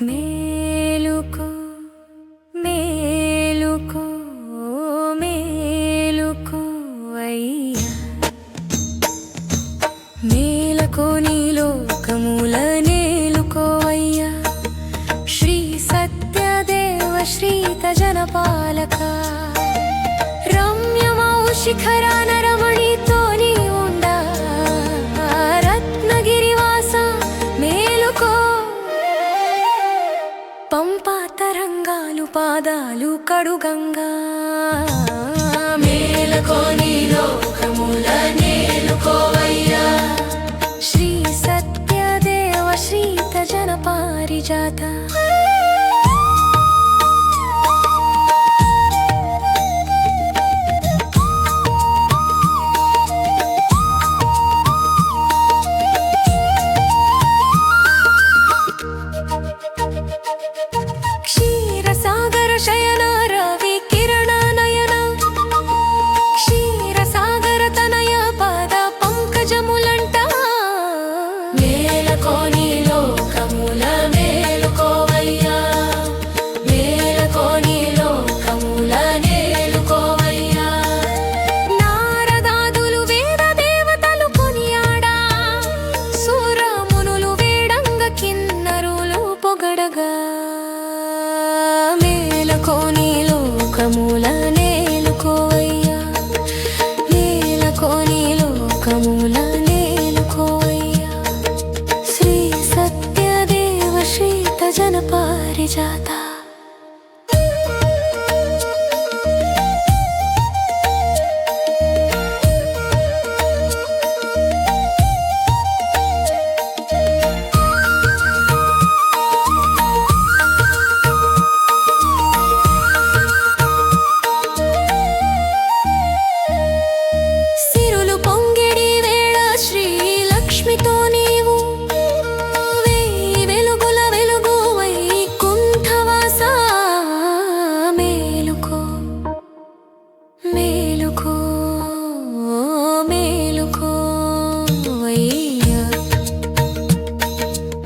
మేలుకో మేలుకో మేలుకో అయ్యా మేలుకో నీ లోకముల నేలుకోవయ్యా శ్రీ సత్యదేవ శ్రీత జనపాలక రమ్యమౌ శిఖరాన రమణితో నీ ఉండా రత్నగిరివాస మేలుకో పంపా తరంగాలు పాదాలు కడుగంగా మేలుకో నీ లోకముల నేలుకోవయ్యా శ్రీ సత్యదేవ శ్రీత జన పారిజాత శయన రవి కిరణ నయన క్షీరసాగర తనయ పద పంకజములంట మేలుకో నీ లోకముల మేలుకోవయ్యా మేలుకో నీ లోకముల నేలుకోవయ్యా నారదాదులు వేద దేవతలు కొనియాడా సూరమునులు వేడంగ కిన్నరులు పొగడగా మేలుకో నీ లోకముల నేలుకోవయ్యా మేలుకో నీ లోకముల నేలుకోవయ్యా శ్రీ సత్యదేవ శ్రీత జన పారిజాత మేలుకో